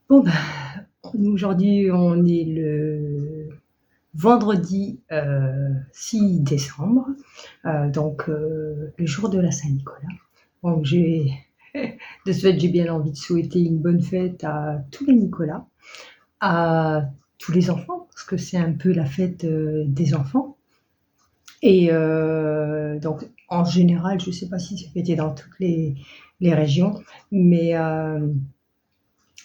Bon, ben, aujourd'hui, on est le vendredi 6 décembre, donc le jour de la Saint-Nicolas. Donc, de ce fait, j'ai bien envie de souhaiter une bonne fête à tous les Nicolas, à tous les enfants, parce que c'est un peu la fête des enfants. Et donc, en général, je ne sais pas si c'est fêté dans toutes les régions, mais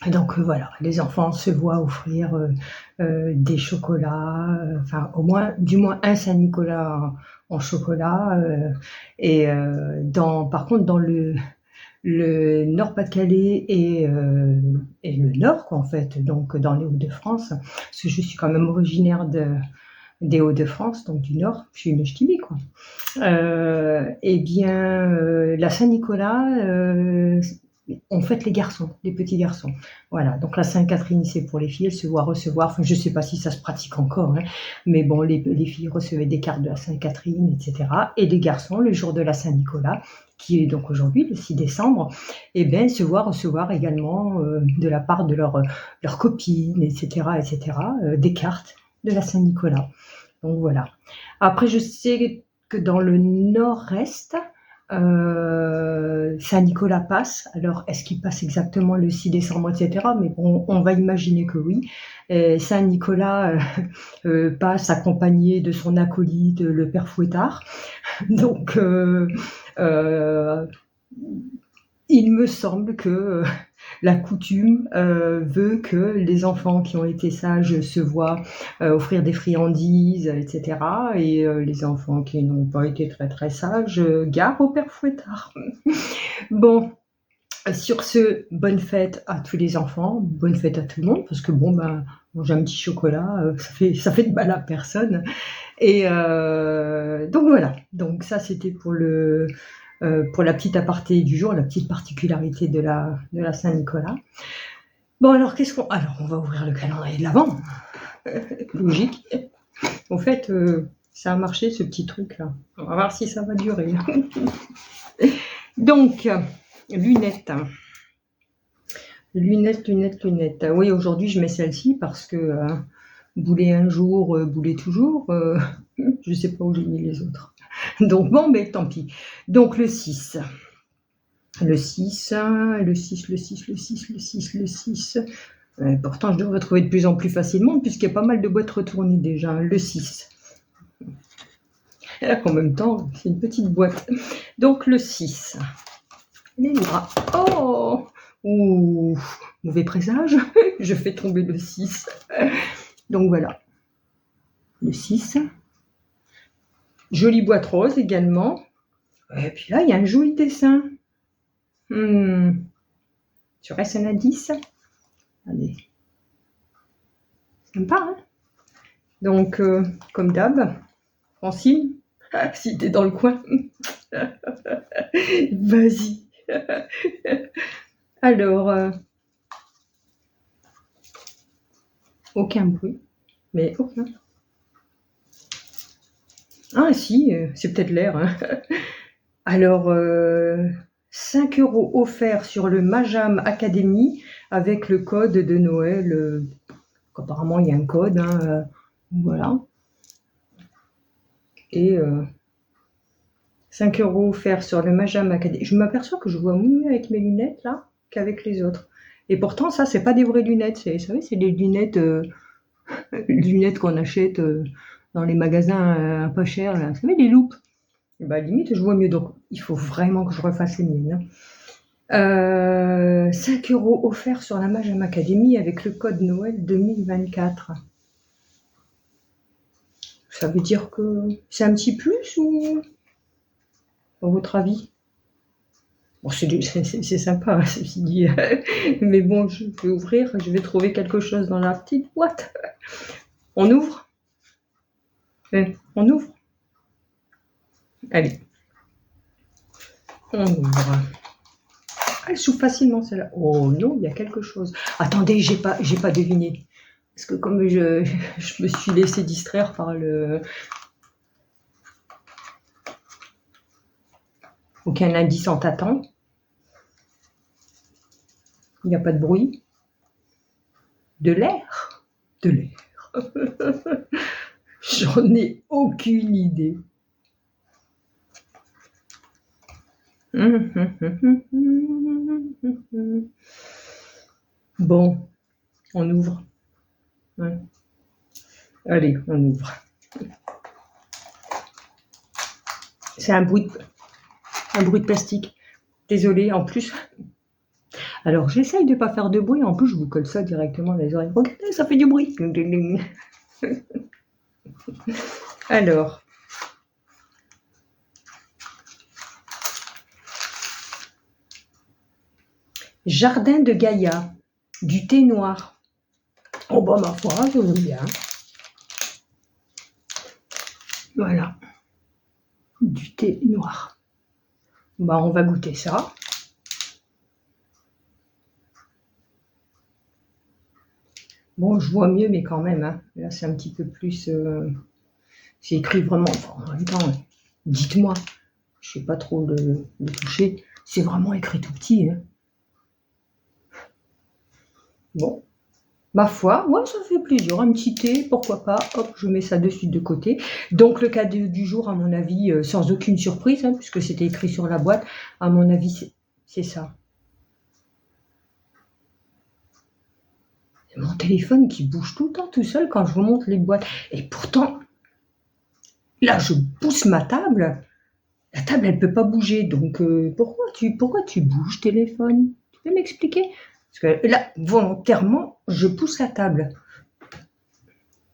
donc voilà, les enfants se voient offrir des chocolats, enfin du moins un Saint-Nicolas en chocolat. Et par contre, dans le Nord-Pas-de-Calais et le Nord, quoi, en fait, donc dans les Hauts-de-France, parce que je suis quand même originaire des Hauts-de-France, donc du Nord, je suis une ch'tibi, quoi. Eh bien, la Saint-Nicolas, on fête les garçons, les petits garçons. Voilà, donc la Sainte-Catherine, c'est pour les filles, elles se voient recevoir, enfin, je ne sais pas si ça se pratique encore, hein, mais bon, les filles recevaient des cartes de la Sainte-Catherine, etc. Et les garçons, le jour de la Saint-Nicolas, qui est donc aujourd'hui, le 6 décembre, eh bien, se voient recevoir également de la part de leurs copines, etc., des cartes de la Saint-Nicolas. Donc voilà. Après, je sais que dans le nord-est, Saint-Nicolas passe. Alors, est-ce qu'il passe exactement le 6 décembre, etc. Mais bon, on va imaginer que oui. Saint-Nicolas passe accompagné de son acolyte, le père Fouettard. Donc, il me semble que la coutume veut que les enfants qui ont été sages se voient offrir des friandises, etc. Et les enfants qui n'ont pas été très très sages, gare au père Fouettard. Bon, sur ce, bonne fête à tous les enfants, bonne fête à tout le monde, parce que bon, ben, manger un petit chocolat, ça fait de mal à personne. Et donc voilà, donc ça c'était pour la petite aparté du jour, la petite particularité de la Saint-Nicolas. Bon, alors alors on va ouvrir le calendrier de l'Avent. Logique. Au fait, ça a marché ce petit truc là. On va voir si ça va durer. Donc, lunettes. Lunettes. Oui, aujourd'hui je mets celle-ci parce que bouler un jour, bouler toujours. Je ne sais pas où j'ai mis les autres. Donc bon, mais tant pis. Donc le 6. Le 6. Pourtant, je devrais trouver de plus en plus facilement puisqu'il y a pas mal de boîtes retournées déjà. Le 6. En même temps, c'est une petite boîte. Donc le 6. Les bras. Oh, ouh, mauvais présage. Je fais tomber le 6. Donc voilà. Le 6. Jolie boîte rose également. Et puis là, il y a un joli dessin. Sur SN 10. Allez. Sympa, hein? Donc, comme d'hab, Francine, si t'es dans le coin, vas-y. Alors, aucun bruit, mais aucun. Ah si, c'est peut-être l'air. Hein. Alors, 5 € offerts sur le Majam Academy avec le code de Noël. Apparemment, il y a un code. Hein, voilà. Et 5 € offerts sur le Majam Academy. Je m'aperçois que je vois mieux avec mes lunettes là qu'avec les autres. Et pourtant, ça, c'est pas des vraies lunettes. Vous savez, c'est des lunettes qu'on achète dans les magasins pas chers. Là. Vous savez, les loupes. Et bah, limite, je vois mieux. Donc, il faut vraiment que je refasse les miennes. 5 € offerts sur la Majam Academy avec le code Noël 2024. Ça veut dire que c'est un petit plus ou à votre avis? Bon, c'est sympa, ceci dit. Mais bon, je vais ouvrir, je vais trouver quelque chose dans la petite boîte. On ouvre? On ouvre? Allez. On ouvre. Elle s'ouvre facilement celle-là. Oh non, il y a quelque chose. Attendez, j'ai pas deviné. Parce que comme je me suis laissé distraire par le... Aucun indice en t'attend. Il n'y a pas de bruit. De l'air. De l'air. J'en ai aucune idée. Bon, on ouvre. Ouais. Allez, on ouvre. C'est un bruit de plastique. Désolée, en plus. Alors, j'essaye de ne pas faire de bruit. En plus, je vous colle ça directement dans les oreilles. Regardez, ça fait du bruit. Alors. Jardin de Gaïa. Du thé noir. Oh bah ma foi, je veux bien. Voilà. Du thé noir. Bah on va goûter ça. Bon, je vois mieux, mais quand même, hein. Là c'est un petit peu plus... c'est écrit vraiment... Enfin, en même temps, dites-moi. Je ne sais pas trop le toucher. C'est vraiment écrit tout petit. Hein. Bon. Ma foi, moi ça fait plaisir, un petit thé, pourquoi pas, hop, je mets ça dessus de côté. Donc le cadeau du jour, à mon avis, sans aucune surprise, hein, puisque c'était écrit sur la boîte, à mon avis, c'est ça. Mon téléphone qui bouge tout le temps tout seul quand je remonte les boîtes. Et pourtant, là je pousse ma table, la table elle peut pas bouger, donc pourquoi tu bouges téléphone? Tu peux m'expliquer? Parce que là, volontairement, je pousse la table.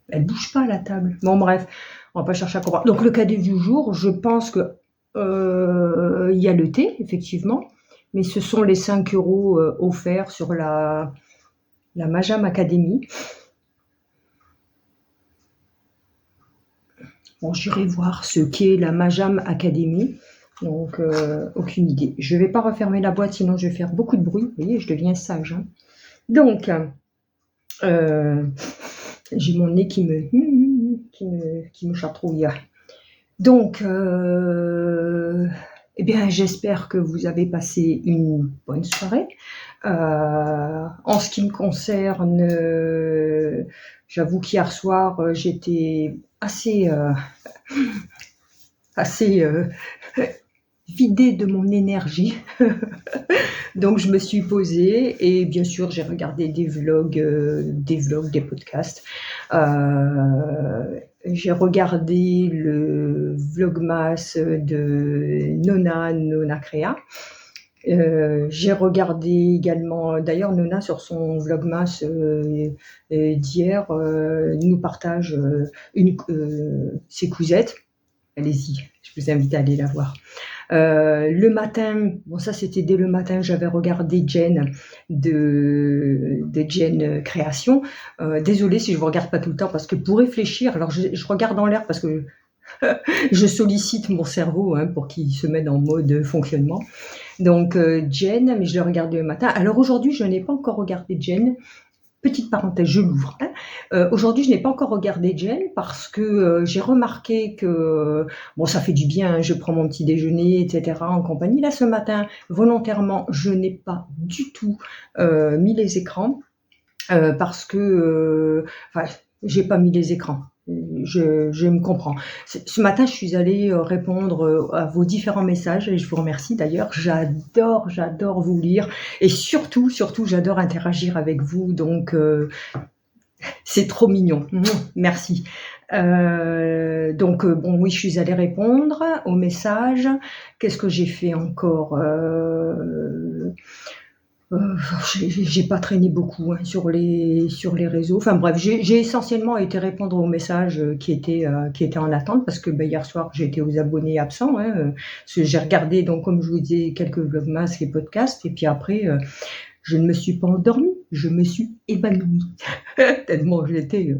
Elle bouge pas la table. Bon bref, on va pas chercher à comprendre. Donc le cadeau du jour, je pense que il y a le thé, effectivement, mais ce sont les 5 € offerts sur la Majam Academy. Bon, j'irai voir ce qu'est la Majam Academy. Donc, aucune idée. Je ne vais pas refermer la boîte, sinon je vais faire beaucoup de bruit. Vous voyez, je deviens sage. Hein. Donc, j'ai mon nez qui me chatrouille. Donc, eh bien, j'espère que vous avez passé une bonne soirée. En ce qui me concerne, j'avoue qu'hier soir, j'étais assez vidée de mon énergie. Donc je me suis posée et bien sûr j'ai regardé des vlogs, des podcasts. J'ai regardé le vlogmas de Nona Créa. J'ai regardé également, d'ailleurs Nona sur son vlogmas d'hier nous partage ses cousettes. Allez-y, je vous invite à aller la voir. Le matin, bon ça c'était dès le matin, j'avais regardé Jen de Jen Création. Désolée si je vous regarde pas tout le temps parce que pour réfléchir, alors je regarde en l'air parce que je sollicite mon cerveau hein, pour qu'il se mette en mode fonctionnement. Donc Jen, mais je le regarde le matin. Alors aujourd'hui, je n'ai pas encore regardé Jen. Petite parenthèse, je l'ouvre. Hein. Aujourd'hui, je n'ai pas encore regardé Jen parce que j'ai remarqué que, bon, ça fait du bien, hein, je prends mon petit déjeuner, etc. en compagnie. Là, ce matin, volontairement, je n'ai pas du tout mis les écrans parce que, enfin, j'ai pas mis les écrans. je me comprends. Ce matin, je suis allée répondre à vos différents messages et je vous remercie d'ailleurs. J'adore vous lire et surtout, j'adore interagir avec vous. Donc, c'est trop mignon. Merci. Donc, bon, oui, je suis allée répondre aux messages. Qu'est-ce que j'ai fait encore j'ai pas traîné beaucoup sur les réseaux. Enfin bref, j'ai essentiellement été répondre aux messages qui étaient en attente parce que hier soir j'ai été aux abonnés absents. Parce que j'ai regardé donc comme je vous disais quelques vlogmas et podcasts et puis après je ne me suis pas endormie, je me suis évanouie tellement j'étais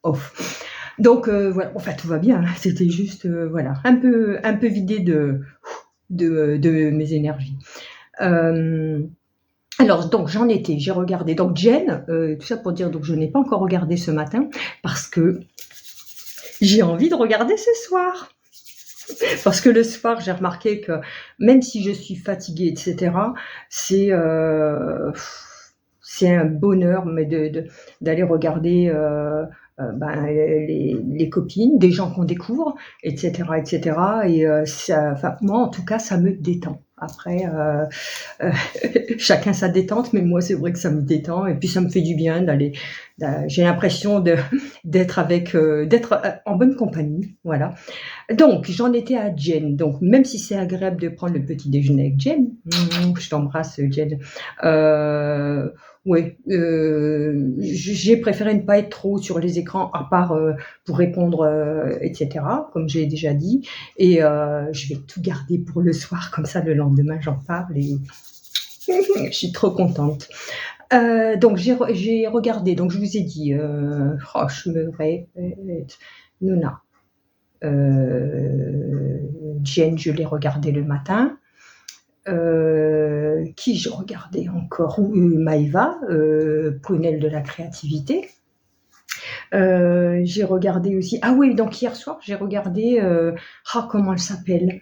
off. Donc voilà, enfin tout va bien. C'était juste voilà un peu vidé de mes énergies. Alors donc j'ai regardé donc Jen, tout ça pour dire donc je n'ai pas encore regardé ce matin parce que j'ai envie de regarder ce soir. Parce que le soir j'ai remarqué que même si je suis fatiguée etc c'est un bonheur mais d'aller regarder les copines, des gens qu'on découvre, etc. Et enfin, moi, en tout cas, ça me détend. Après, chacun sa détente, mais moi, c'est vrai que ça me détend. Et puis, ça me fait du bien d'aller. J'ai l'impression d'être en bonne compagnie. Voilà. Donc, j'en étais à Jen. Donc, même si c'est agréable de prendre le petit déjeuner avec Jen, je t'embrasse, Jen. Oui, j'ai préféré ne pas être trop sur les écrans, à part pour répondre, etc., comme j'ai déjà dit. Et je vais tout garder pour le soir, comme ça le lendemain j'en parle et je suis trop contente. Donc j'ai regardé, donc je vous ai dit, je me répète, Nona. Jen, je l'ai regardé le matin. Qui j'ai regardé encore Maëva, prunelle de la créativité. J'ai regardé aussi. Ah oui, donc hier soir, j'ai regardé. Comment elle s'appelle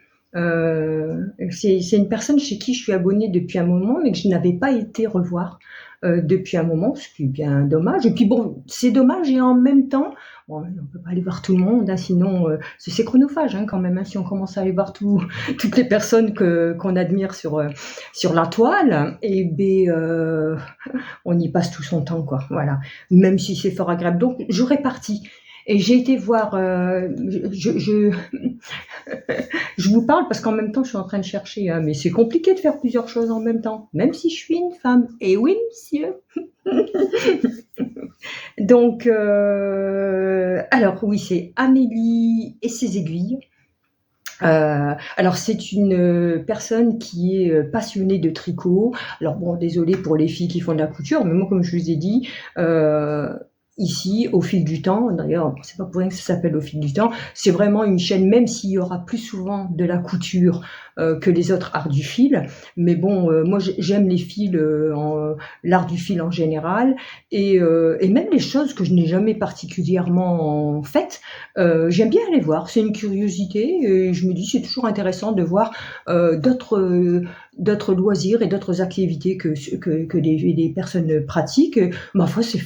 c'est une personne chez qui je suis abonnée depuis un moment, mais que je n'avais pas été revoir depuis un moment, ce qui est bien dommage. Et puis bon, c'est dommage et en même temps, bon, on ne peut pas aller voir tout le monde, sinon c'est chronophage quand même. Si on commence à aller voir toutes les personnes qu'on admire sur la toile, et on y passe tout son temps, quoi. Voilà. Même si c'est fort agréable. Donc je répartis. Et j'ai été voir. Je vous parle parce qu'en même temps, je suis en train de chercher. Mais c'est compliqué de faire plusieurs choses en même temps, même si je suis une femme. Et oui, monsieur. Donc, alors oui, c'est Amélie et ses aiguilles. Alors c'est une personne qui est passionnée de tricot. Alors bon, désolée pour les filles qui font de la couture, mais moi, comme je vous ai dit, ici, au fil du temps, d'ailleurs, c'est pas pour rien que ça s'appelle au fil du temps, c'est vraiment une chaîne, même s'il y aura plus souvent de la couture que les autres arts du fil. Mais bon, moi, j'aime les fils, l'art du fil en général, et même les choses que je n'ai jamais particulièrement faites, j'aime bien aller voir. C'est une curiosité, et je me dis c'est toujours intéressant de voir d'autres loisirs et d'autres activités que les personnes pratiquent. Ma foi, c'est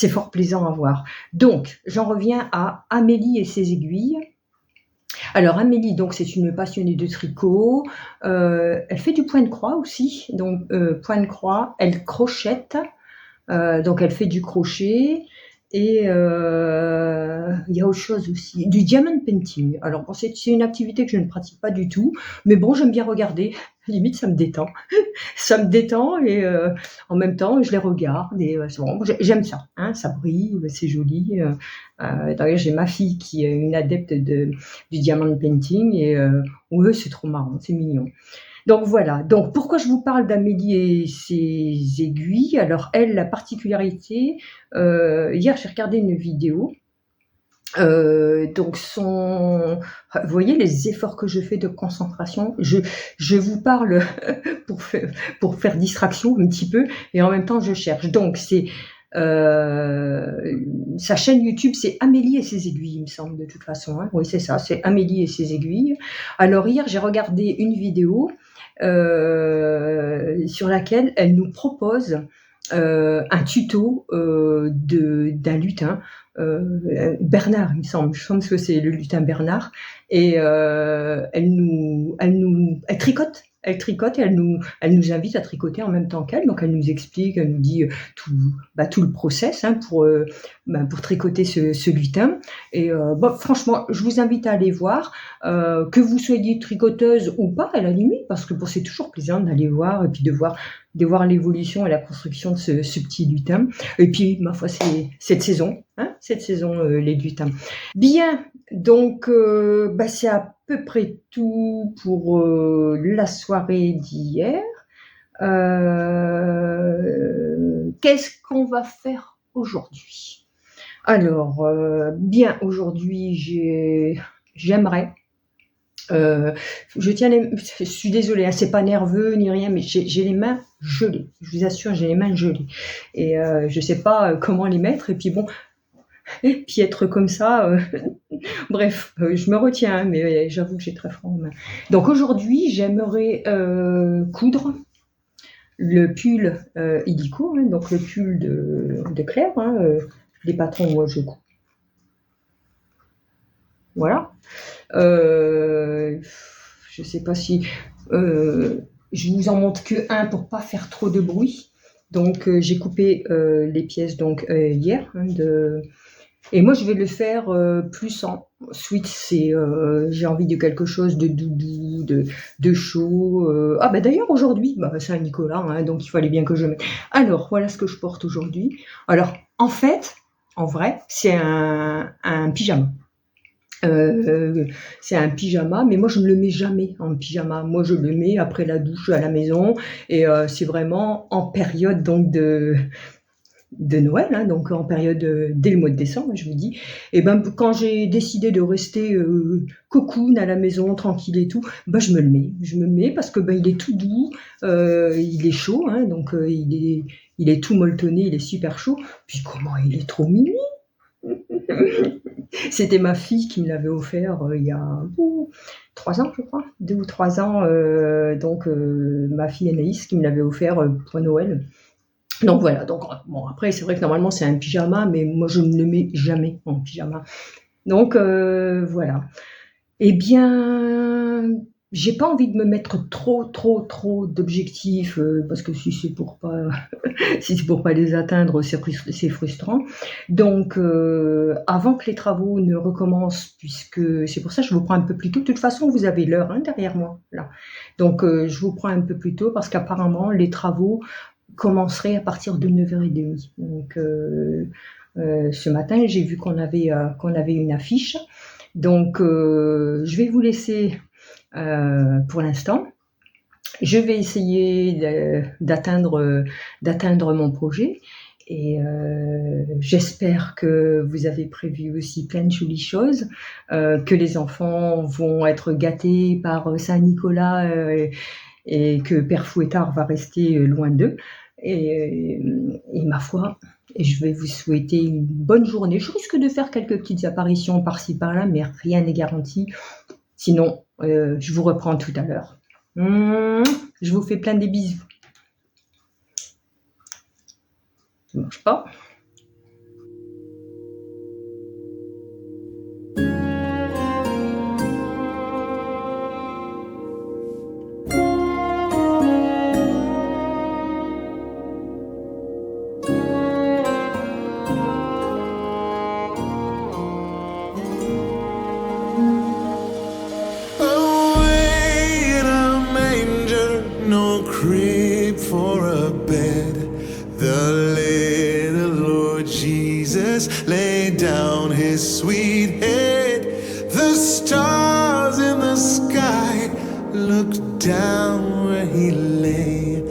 fort plaisant à voir. Donc, j'en reviens à Amélie et ses aiguilles. Alors Amélie, donc c'est une passionnée de tricot. Elle fait du point de croix aussi. Donc point de croix, elle crochette. Donc elle fait du crochet. Et il y a autre chose aussi, du diamond painting. Alors bon, c'est une activité que je ne pratique pas du tout, mais bon, j'aime bien regarder. Limite, ça me détend. Ça me détend et en même temps, je les regarde et bon, j'aime ça. Ça brille, c'est joli. D'ailleurs, j'ai ma fille qui est une adepte du diamond painting et ouais, c'est trop marrant, c'est mignon. Donc voilà, donc pourquoi je vous parle d'Amélie et ses aiguilles? Alors elle, la particularité, hier j'ai regardé une vidéo, donc vous voyez les efforts que je fais de concentration, je vous parle pour faire distraction un petit peu et en même temps je cherche. Donc c'est sa chaîne YouTube, c'est Amélie et ses aiguilles, il me semble de toute façon. Oui, c'est ça, c'est Amélie et ses aiguilles. Alors hier j'ai regardé une vidéo sur laquelle elle nous propose un tuto d'un lutin, Bernard, il me semble. Je pense que c'est le lutin Bernard. Et elle tricote. Elle tricote et elle nous invite à tricoter en même temps qu'elle. Donc elle nous explique, elle nous dit tout le process pour tricoter ce lutin. Et franchement, je vous invite à aller voir, que vous soyez tricoteuse ou pas à la limite, parce que c'est toujours plaisant d'aller voir et puis de voir l'évolution et la construction de ce petit lutin. Et puis, ma foi, c'est cette saison, les lutins. Bien, donc c'est à peu près tout pour la soirée d'hier. Qu'est-ce qu'on va faire aujourd'hui? Alors, bien, aujourd'hui, j'aimerais... je suis désolée, c'est pas nerveux ni rien, mais j'ai les mains gelées. Je vous assure, j'ai les mains gelées. Et je sais pas comment les mettre. Et puis bon, et puis être comme ça, bref, je me retiens, mais j'avoue que j'ai très froid aux mains. Donc aujourd'hui, j'aimerais coudre le pull illico, donc le pull de Claire, les patrons où je couds. Voilà. Je sais pas si je vous en montre que un pour pas faire trop de bruit. Donc j'ai coupé les pièces hier et moi je vais le faire plus en suite. J'ai envie de quelque chose de doudou, de chaud. D'ailleurs aujourd'hui, Saint-Nicolas, donc il fallait bien que je mette. Alors voilà ce que je porte aujourd'hui. Alors en fait, en vrai, c'est un pyjama. C'est un pyjama, mais moi je ne le mets jamais en pyjama. Moi je le mets après la douche à la maison, et c'est vraiment en période donc de Noël, donc en période dès le mois de décembre, je vous dis. Et quand j'ai décidé de rester cocoon à la maison, tranquille et tout, je me le mets parce que il est tout doux, il est chaud, donc il est tout molletonné, il est super chaud. Puis comment il est trop mimi. C'était ma fille qui me l'avait offert il y a 3 ans, je crois, 2 ou 3 ans. Ma fille Anaïs qui me l'avait offert pour Noël. Donc voilà. Donc bon, après c'est vrai que normalement c'est un pyjama, mais moi je ne le mets jamais en pyjama. Donc voilà. Eh bien, j'ai pas envie de me mettre trop d'objectifs parce que si c'est pour pas les atteindre, c'est frustrant. Donc avant que les travaux ne recommencent, puisque c'est pour ça que je vous prends un peu plus tôt. De toute façon, vous avez l'heure derrière moi là. Donc je vous prends un peu plus tôt parce qu'apparemment les travaux commenceraient à partir de 9h30. Donc ce matin, j'ai vu qu'on avait une affiche. Donc je vais vous laisser pour l'instant. Je vais essayer d'atteindre mon projet, et j'espère que vous avez prévu aussi plein de jolies choses, que les enfants vont être gâtés par Saint-Nicolas et que Père Fouettard va rester loin d'eux. Et ma foi, je vais vous souhaiter une bonne journée. Je risque de faire quelques petites apparitions par-ci par-là, mais rien n'est garanti. Sinon, je vous reprends tout à l'heure. Je vous fais plein de bisous. Ça ne marche pas. Crib for a bed, the little Lord Jesus laid down his sweet head. The stars in the sky looked down where he lay.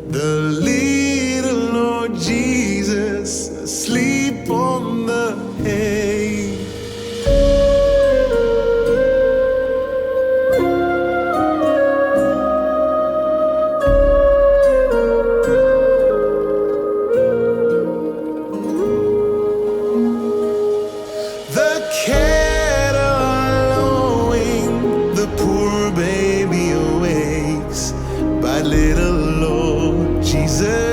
The little Lord Jesus asleep on the hay. Little Lord Jesus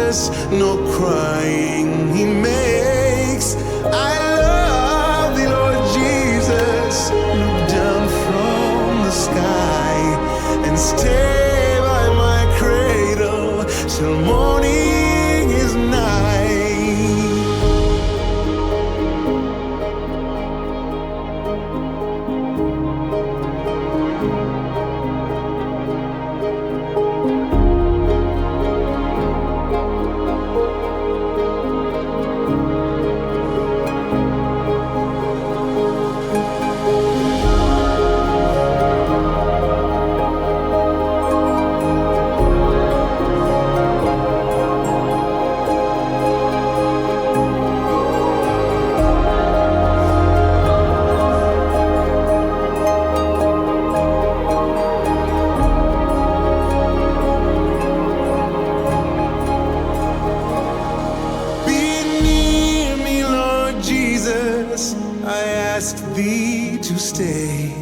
ask thee to stay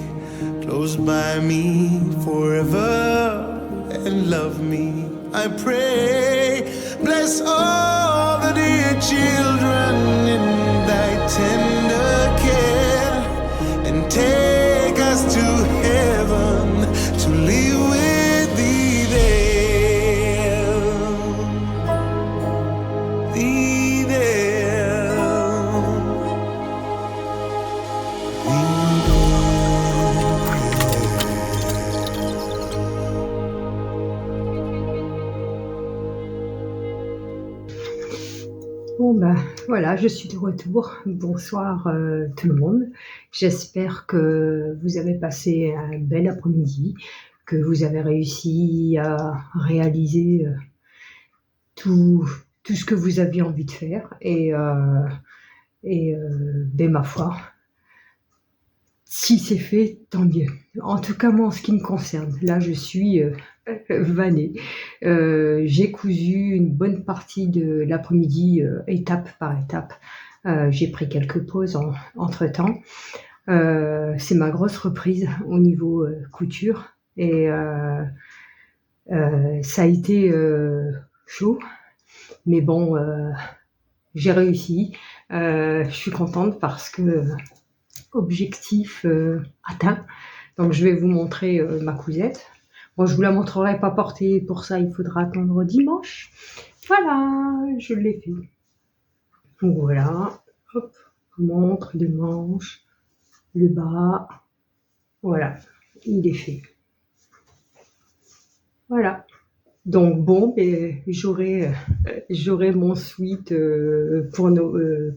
close by me forever and love me. I pray, bless all the dear children in thy tender care, and take us to heaven to live with thee there. Thee there. Thee Bon ben voilà, je suis de retour. Bonsoir tout le monde. J'espère que vous avez passé un bel après-midi, que vous avez réussi à réaliser tout ce que vous aviez envie de faire. Et ben ma foi, si c'est fait, tant mieux. En tout cas, moi, en ce qui me concerne, là, je suis vannée. J'ai cousu une bonne partie de l'après-midi, étape par étape. J'ai pris quelques pauses entre-temps. C'est ma grosse reprise au niveau couture. Et ça a été chaud. Mais bon, j'ai réussi. Je suis contente parce que objectif atteint. Donc je vais vous montrer ma cousette. Bon, je vous la montrerai pas portée, pour ça il faudra attendre dimanche. Voilà, je l'ai fait. Donc voilà, hop, je vous montre les manches, le bas. Voilà, il est fait. Voilà. Donc bon, j'aurai mon sweat pour Noël,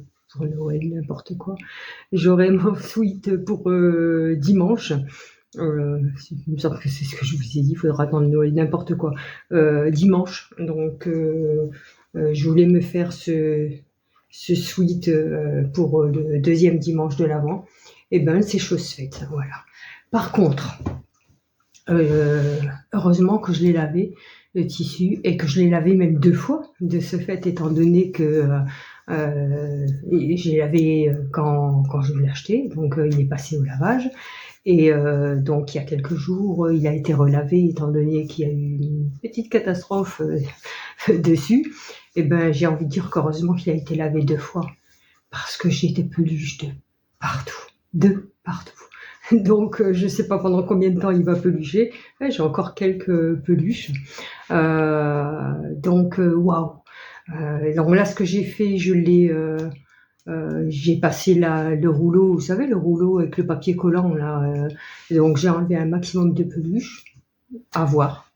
n'importe quoi. J'aurai mon sweat pour dimanche. Il me semble que c'est ce que je vous ai dit, il faudra attendre Noël, n'importe quoi. Dimanche, donc je voulais me faire ce sweat pour le deuxième dimanche de l'Avent. Et ben c'est chose faite, voilà. Par contre, heureusement que je l'ai lavé, le tissu, et que je l'ai lavé même 2 fois, de ce fait, étant donné que j'ai lavé quand je l'ai acheté, donc il est passé au lavage. Et donc il y a quelques jours, il a été relavé, étant donné qu'il y a eu une petite catastrophe dessus. Et ben j'ai envie de dire qu'heureusement qu'il a été lavé 2 fois, parce que j'ai des peluches de partout. Donc je sais pas pendant combien de temps il va pelucher. Ouais, j'ai encore quelques peluches. Donc waouh. Donc là, ce que j'ai fait, j'ai passé le rouleau, vous savez, le rouleau avec le papier collant là. Donc j'ai enlevé un maximum de peluches. À voir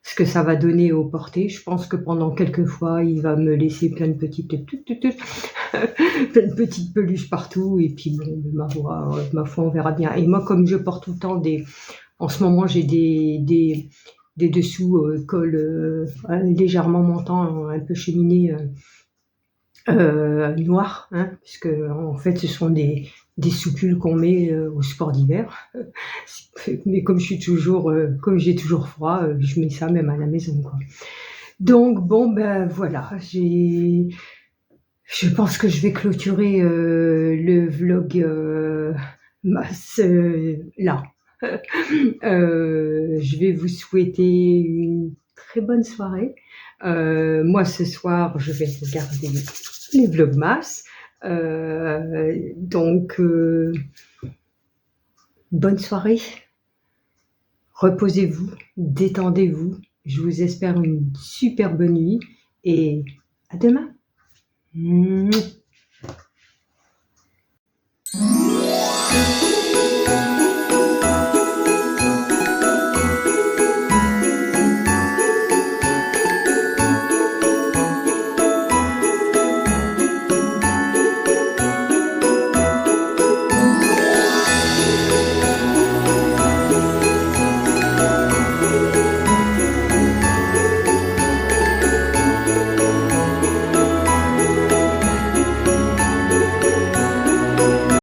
ce que ça va donner au porté. Je pense que pendant quelques fois, il va me laisser plein de petites peluches partout. Et puis bon, ma foi, on verra bien. Et moi, comme je porte tout le temps en ce moment, j'ai des dessous col légèrement montant, un peu cheminé, noir, hein, puisque en fait ce sont des soupules qu'on met au sport d'hiver. Mais comme j'ai toujours froid, je mets ça même à la maison, quoi. Donc bon, ben voilà, je pense que je vais clôturer le vlog là. Je vais vous souhaiter une très bonne soirée. Moi ce soir je vais regarder les vlogmas. Donc bonne soirée, reposez-vous, détendez-vous. Je vous espère une super bonne nuit et à demain. Mouah.